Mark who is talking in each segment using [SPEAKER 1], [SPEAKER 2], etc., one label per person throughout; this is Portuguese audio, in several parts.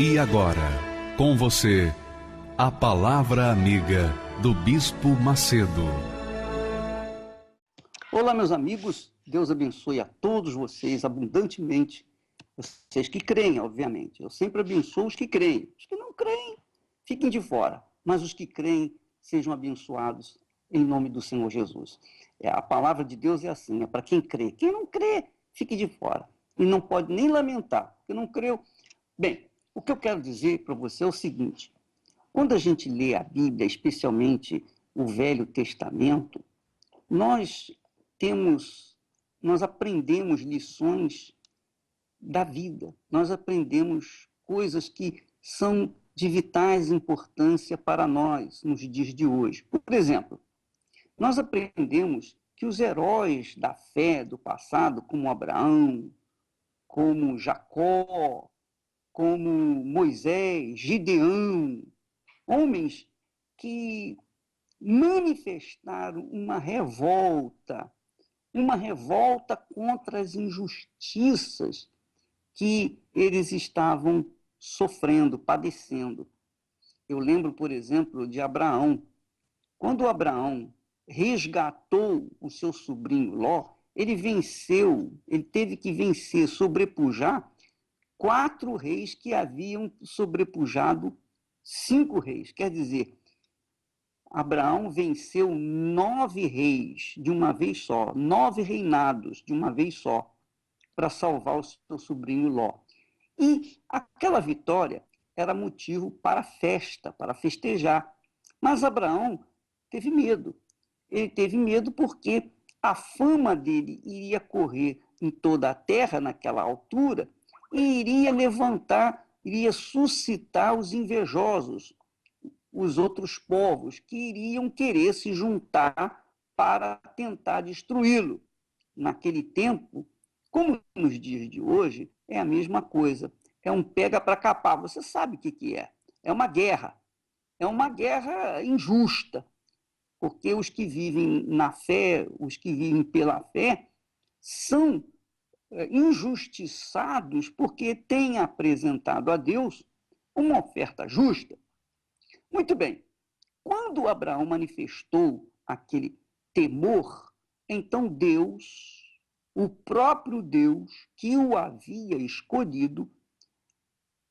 [SPEAKER 1] E agora, com você, a Palavra Amiga do Bispo Macedo.
[SPEAKER 2] Olá, meus amigos, Deus abençoe a todos vocês abundantemente. Vocês que creem, obviamente. Eu sempre abençoo os que creem. Os que não creem, fiquem de fora. Mas os que creem, sejam abençoados em nome do Senhor Jesus. A palavra de Deus é assim, é para quem crê. Quem não crê, fique de fora. E não pode nem lamentar, porque não creu. Bem, o que eu quero dizer para você é o seguinte: quando a gente lê a Bíblia, especialmente o Velho Testamento, nós nós aprendemos lições da vida, nós aprendemos coisas que são de vitais importância para nós nos dias de hoje. Por exemplo, nós aprendemos que os heróis da fé do passado, como Abraão, como Jacó, como Moisés, Gideão, homens que manifestaram uma revolta contra as injustiças que eles estavam sofrendo, padecendo. Eu lembro, por exemplo, de Abraão. Quando Abraão resgatou o seu sobrinho Ló, ele teve que vencer, sobrepujar 4 reis que haviam sobrepujado 5 reis. Quer dizer, Abraão venceu 9 reis de uma vez só, 9 reinados de uma vez só, para salvar o seu sobrinho Ló. E aquela vitória era motivo para festa, para festejar. Mas Abraão teve medo. Ele teve medo porque a fama dele iria correr em toda a terra naquela altura e iria suscitar os invejosos, os outros povos que iriam querer se juntar para tentar destruí-lo. Naquele tempo, como nos dias de hoje, é a mesma coisa. É um pega para capar. Você sabe o que é? É uma guerra. É uma guerra injusta, porque os que vivem na fé, os que vivem pela fé, são injustiçados porque têm apresentado a Deus uma oferta justa. Muito bem, quando Abraão manifestou aquele temor, então Deus, o próprio Deus que o havia escolhido,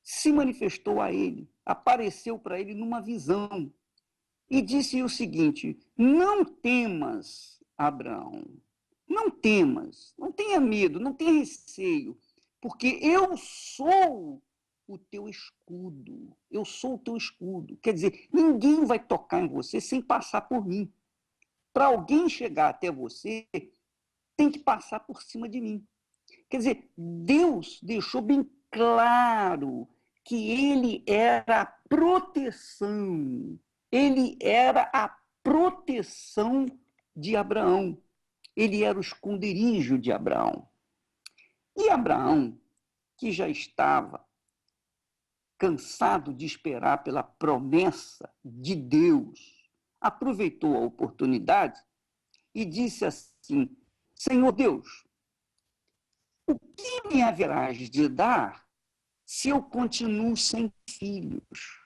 [SPEAKER 2] se manifestou a ele, apareceu para ele numa visão e disse o seguinte: não temas, Abraão, não temas, não tenha medo, não tenha receio, porque eu sou o teu escudo. Eu sou o teu escudo. Quer dizer, ninguém vai tocar em você sem passar por mim. Para alguém chegar até você, tem que passar por cima de mim. Quer dizer, Deus deixou bem claro que ele era a proteção. Ele era a proteção de Abraão. Ele era o esconderijo de Abraão. E Abraão, que já estava cansado de esperar pela promessa de Deus, aproveitou a oportunidade e disse assim: Senhor Deus, o que me haverás de dar se eu continuo sem filhos?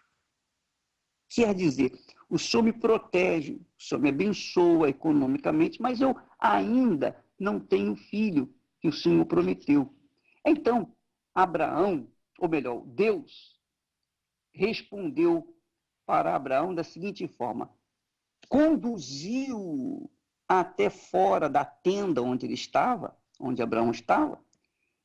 [SPEAKER 2] Quer dizer, o Senhor me protege, o Senhor me abençoa economicamente, mas eu ainda não tenho filho que o Senhor prometeu. Então, Abraão, ou melhor, Deus, respondeu para Abraão da seguinte forma: conduziu até fora da tenda onde ele estava, onde Abraão estava,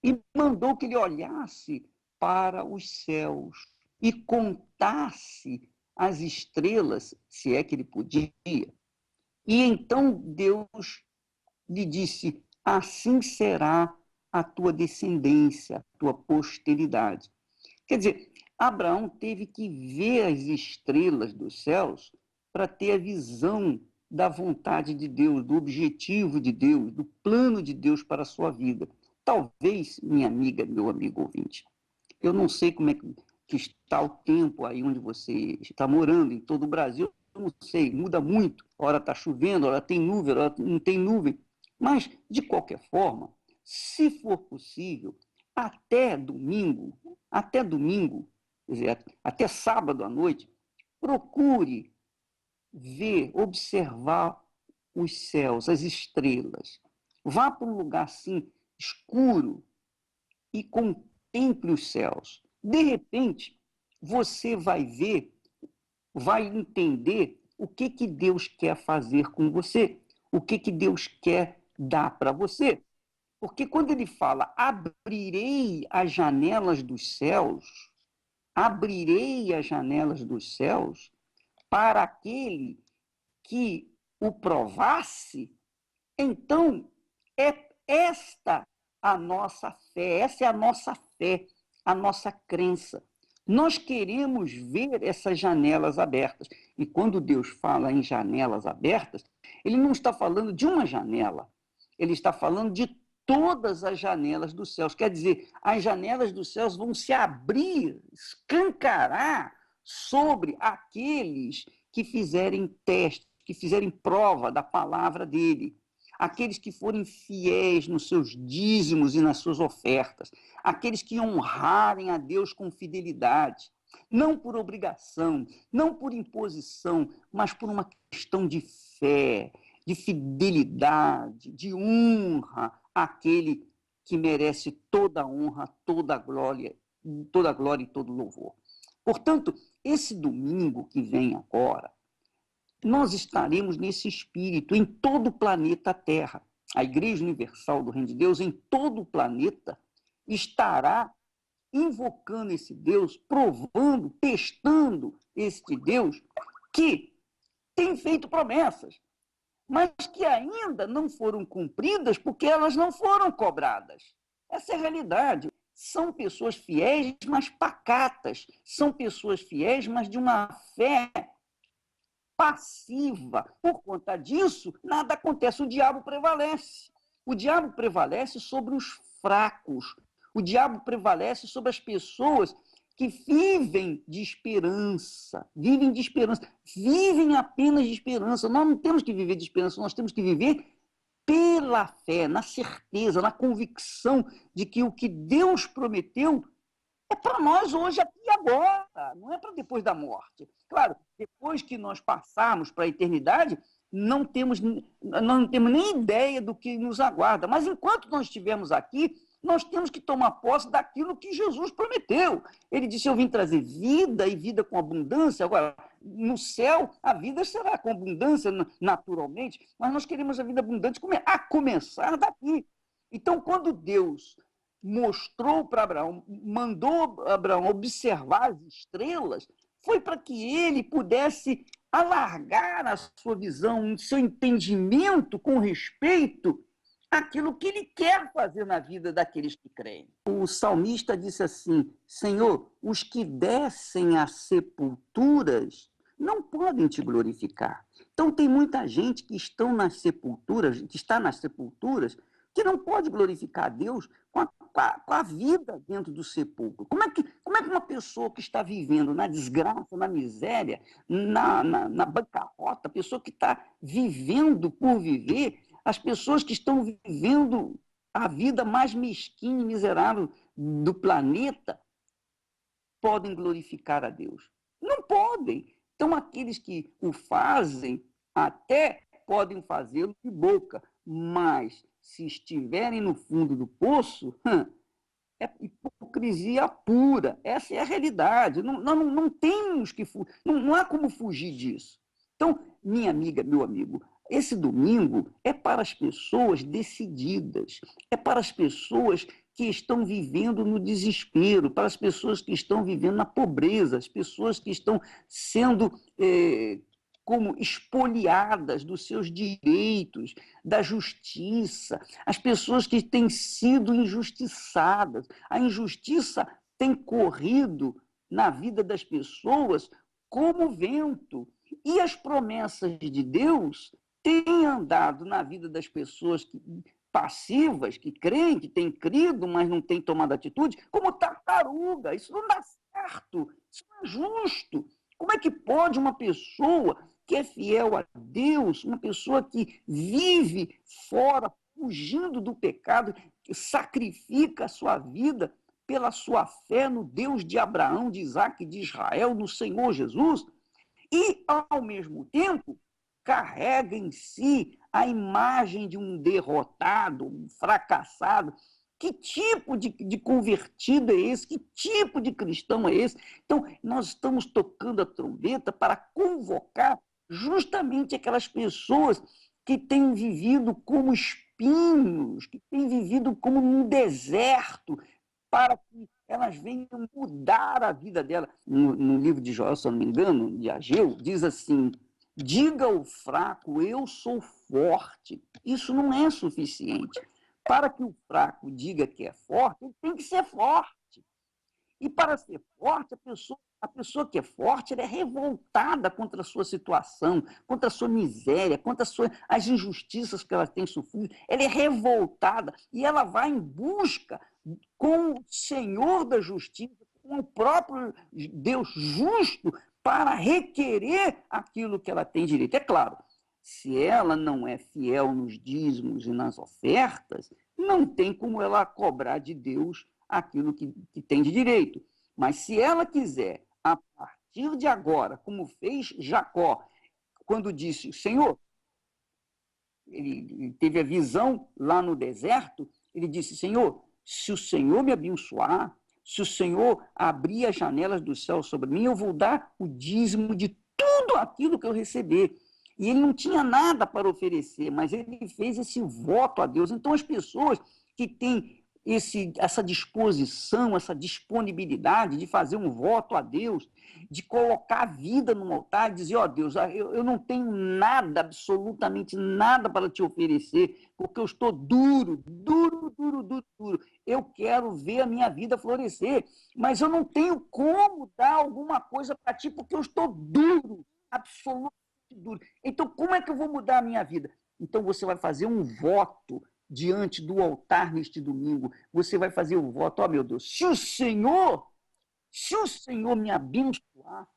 [SPEAKER 2] e mandou que ele olhasse para os céus e contasse as estrelas, se é que ele podia. E então Deus lhe disse: assim será a tua descendência, a tua posteridade. Quer dizer, Abraão teve que ver as estrelas dos céus para ter a visão da vontade de Deus, do objetivo de Deus, do plano de Deus para a sua vida. Talvez, minha amiga, meu amigo ouvinte, eu não sei como é que está o tempo aí onde você está morando, em todo o Brasil, eu não sei, muda muito. Hora está chovendo, hora tem nuvem, hora não tem nuvem. Mas, de qualquer forma, se for possível, até domingo, quer dizer, até sábado à noite, procure ver, observar os céus, as estrelas. Vá para um lugar assim, escuro, e contemple os céus. De repente, você vai ver, vai entender o que Deus quer fazer com você, o que Deus quer dar para você. Porque quando ele fala, abrirei as janelas dos céus, abrirei as janelas dos céus para aquele que o provasse, então é esta a nossa fé, essa é a nossa fé, a nossa crença. Nós queremos ver essas janelas abertas. E quando Deus fala em janelas abertas, ele não está falando de uma janela, ele está falando de todas as janelas dos céus. Quer dizer, as janelas dos céus vão se abrir, escancarar sobre aqueles que fizerem teste, que fizerem prova da palavra dele. Aqueles que forem fiéis nos seus dízimos e nas suas ofertas, aqueles que honrarem a Deus com fidelidade, não por obrigação, não por imposição, mas por uma questão de fé, de fidelidade, de honra àquele que merece toda a honra, toda a glória e todo louvor. Portanto, esse domingo que vem agora, nós estaremos nesse espírito em todo o planeta Terra. A Igreja Universal do Reino de Deus, em todo o planeta, estará invocando esse Deus, provando, testando este Deus que tem feito promessas, mas que ainda não foram cumpridas porque elas não foram cobradas. Essa é a realidade. São pessoas fiéis, mas pacatas. São pessoas fiéis, mas de uma fé passiva. Por conta disso, nada acontece. O diabo prevalece. O diabo prevalece sobre os fracos. O diabo prevalece sobre as pessoas que vivem de esperança, vivem apenas de esperança. Nós não temos que viver de esperança, nós temos que viver pela fé, na certeza, na convicção de que o que Deus prometeu é para nós hoje, aqui e agora, não é para depois da morte. Claro, depois que nós passarmos para a eternidade, não temos nem ideia do que nos aguarda, mas enquanto nós estivermos aqui, nós temos que tomar posse daquilo que Jesus prometeu. Ele disse, eu vim trazer vida e vida com abundância. Agora, no céu, a vida será com abundância naturalmente, mas nós queremos a vida abundante a começar daqui. Então, quando Deus mostrou para Abraão, mandou Abraão observar as estrelas, foi para que ele pudesse alargar a sua visão, o seu entendimento com respeito àquilo que ele quer fazer na vida daqueles que creem. O salmista disse assim, Senhor, os que descem às sepulturas não podem te glorificar. Então tem muita gente que está nas sepulturas, que não pode glorificar a Deus com a vida dentro do sepulcro. Como é que uma pessoa que está vivendo na desgraça, na miséria, na bancarrota, a pessoa que está vivendo por viver, as pessoas que estão vivendo a vida mais mesquinha e miserável do planeta, podem glorificar a Deus? Não podem. Então, aqueles que o fazem até podem fazê-lo de boca, mas se estiverem no fundo do poço, é hipocrisia pura. Essa é a realidade. Não temos que não há como fugir disso. Então, minha amiga, meu amigo, esse domingo é para as pessoas decididas, é para as pessoas que estão vivendo no desespero, para as pessoas que estão vivendo na pobreza, as pessoas que estão sendo como expoliadas dos seus direitos, da justiça, as pessoas que têm sido injustiçadas. A injustiça tem corrido na vida das pessoas como vento. E as promessas de Deus têm andado na vida das pessoas passivas, que creem, que têm crido, mas não têm tomado atitude, como tartaruga. Isso não dá certo, isso não é justo. Como é que pode uma pessoa que é fiel a Deus, uma pessoa que vive fora, fugindo do pecado, que sacrifica a sua vida pela sua fé no Deus de Abraão, de Isaac e de Israel, no Senhor Jesus, e, ao mesmo tempo, carrega em si a imagem de um derrotado, um fracassado. Que tipo de convertido é esse? Que tipo de cristão é esse? Então, nós estamos tocando a trombeta para convocar justamente aquelas pessoas que têm vivido como espinhos, que têm vivido como num deserto, para que elas venham mudar a vida dela. No livro de Joel, se eu não me engano, de Ageu, diz assim: diga ao fraco, eu sou forte. Isso não é suficiente. Para que o fraco diga que é forte, ele tem que ser forte. E para ser forte, a pessoa que é forte, ela é revoltada contra a sua situação, contra a sua miséria, contra as injustiças que ela tem sofrido. Ela é revoltada e ela vai em busca com o Senhor da justiça, com o próprio Deus justo, para requerer aquilo que ela tem direito. É claro, se ela não é fiel nos dízimos e nas ofertas, não tem como ela cobrar de Deus aquilo que tem de direito. Mas se ela quiser, a partir de agora, como fez Jacó, quando disse: Senhor, ele teve a visão lá no deserto, ele disse: Senhor, se o Senhor me abençoar, se o Senhor abrir as janelas do céu sobre mim, eu vou dar o dízimo de tudo aquilo que eu receber. E ele não tinha nada para oferecer, mas ele fez esse voto a Deus. Então, as pessoas que têm essa disposição, essa disponibilidade de fazer um voto a Deus, de colocar a vida no altar e dizer: ó Deus, eu não tenho nada, absolutamente nada para te oferecer, porque eu estou duro, duro, duro, duro, duro. Eu quero ver a minha vida florescer, mas eu não tenho como dar alguma coisa para ti, porque eu estou duro, absolutamente duro. Então, como é que eu vou mudar a minha vida? Então, você vai fazer um voto diante do altar neste domingo. Você vai fazer o voto: ó meu Deus, se o Senhor me abençoar,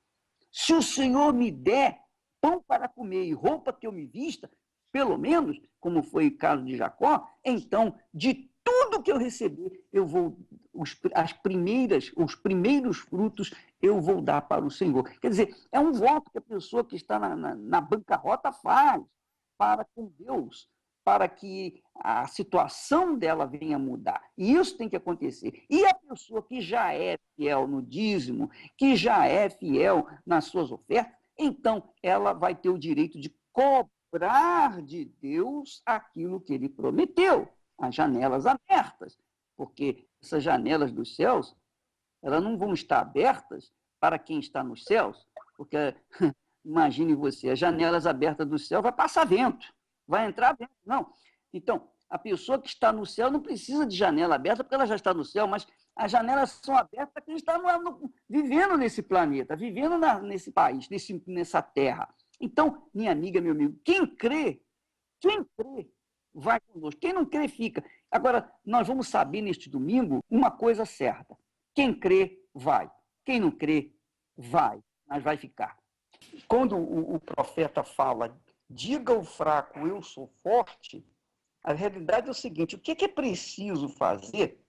[SPEAKER 2] se o Senhor me der pão para comer e roupa que eu me vista, pelo menos, como foi o caso de Jacó, então, de tudo que eu receber, eu vou, os primeiros frutos, eu vou dar para o Senhor. Quer dizer, é um voto que a pessoa que está na bancarrota faz para com Deus, para que a situação dela venha mudar. E isso tem que acontecer. E a pessoa que já é fiel no dízimo, que já é fiel nas suas ofertas, então ela vai ter o direito de cobrar de Deus aquilo que ele prometeu, as janelas abertas, porque essas janelas dos céus, elas não vão estar abertas para quem está nos céus, porque imagine você, as janelas abertas do céu vai passar vento, vai entrar vento. Não. Então, a pessoa que está no céu não precisa de janela aberta, porque ela já está no céu, mas as janelas são abertas para quem está vivendo nesse planeta, vivendo nesse país, nessa terra. Então, minha amiga, meu amigo, quem crê, vai conosco. Quem não crê, fica. Agora, nós vamos saber neste domingo uma coisa certa: quem crê, vai. Quem não crê, vai, mas vai ficar. Quando o profeta fala: diga ao fraco, eu sou forte, a realidade é o seguinte: o que é preciso fazer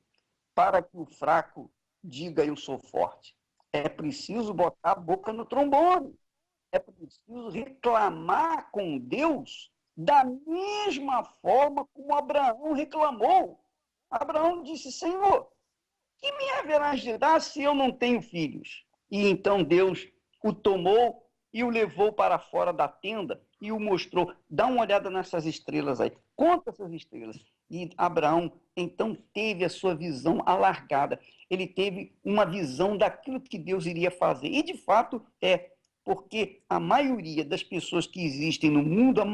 [SPEAKER 2] para que o fraco diga eu sou forte? É preciso botar a boca no trombone. É preciso reclamar com Deus da mesma forma como Abraão reclamou. Abraão disse: Senhor, que me haverás de dar se eu não tenho filhos? E então Deus o tomou e o levou para fora da tenda e o mostrou: dá uma olhada nessas estrelas aí, conta essas estrelas. E Abraão então teve a sua visão alargada, ele teve uma visão daquilo que Deus iria fazer. E de fato porque a maioria das pessoas que existem no mundo, a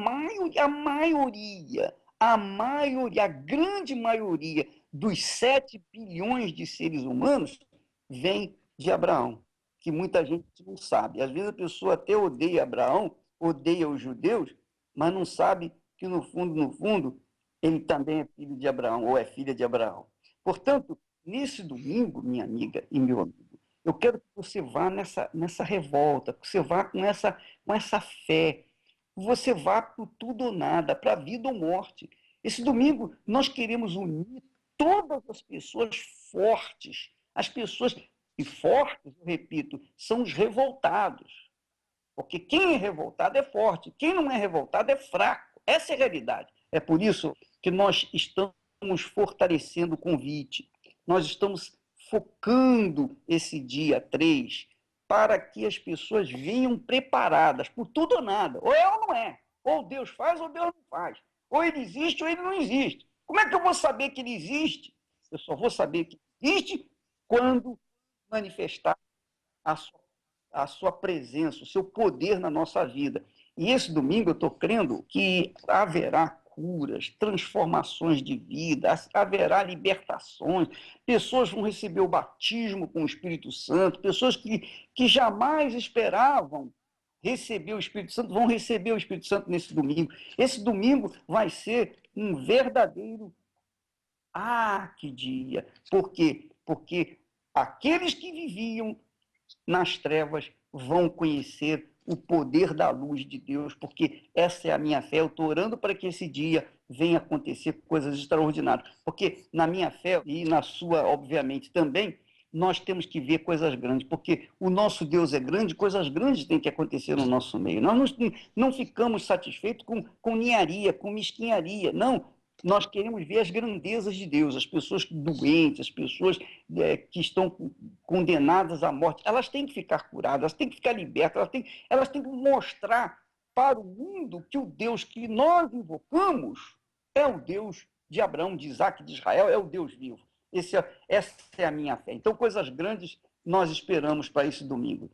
[SPEAKER 2] grande maioria dos 7 bilhões de seres humanos vem de Abraão, que muita gente não sabe. Às vezes a pessoa até odeia Abraão, odeia os judeus, mas não sabe que no fundo, ele também é filho de Abraão, ou é filha de Abraão. Portanto, nesse domingo, minha amiga e meu amigo, eu quero que você vá nessa revolta, que você vá com essa fé, que você vá para tudo ou nada, para a vida ou morte. Esse domingo, nós queremos unir todas as pessoas fortes As pessoas, e fortes, eu repito, são os revoltados. Porque quem é revoltado é forte, quem não é revoltado é fraco. Essa é a realidade. É por isso que nós estamos fortalecendo o convite. Nós estamos focando esse dia 3 para que as pessoas venham preparadas por tudo ou nada. Ou é ou não é. Ou Deus faz ou Deus não faz. Ou ele existe ou ele não existe. Como é que eu vou saber que ele existe? Eu só vou saber que existe quando manifestar a sua presença, o seu poder na nossa vida. E esse domingo eu estou crendo que haverá curas, transformações de vida, haverá libertações, pessoas vão receber o batismo com o Espírito Santo, pessoas que jamais esperavam receber o Espírito Santo, vão receber o Espírito Santo nesse domingo. Esse domingo vai ser um verdadeiro que dia! Por quê? Porque aqueles que viviam nas trevas vão conhecer o poder da luz de Deus, porque essa é a minha fé. Eu estou orando para que esse dia venha acontecer coisas extraordinárias, porque na minha fé e na sua, obviamente, também, nós temos que ver coisas grandes, porque o nosso Deus é grande, coisas grandes têm que acontecer no nosso meio. Nós não ficamos satisfeitos com ninharia, com mesquinharia, não. Nós queremos ver as grandezas de Deus, as pessoas doentes, as pessoas que estão condenadas à morte, elas têm que ficar curadas, elas têm que ficar libertas, elas têm que mostrar para o mundo que o Deus que nós invocamos é o Deus de Abraão, de Isaac, de Israel, é o Deus vivo. Essa é a minha fé. Então, coisas grandes nós esperamos para esse domingo.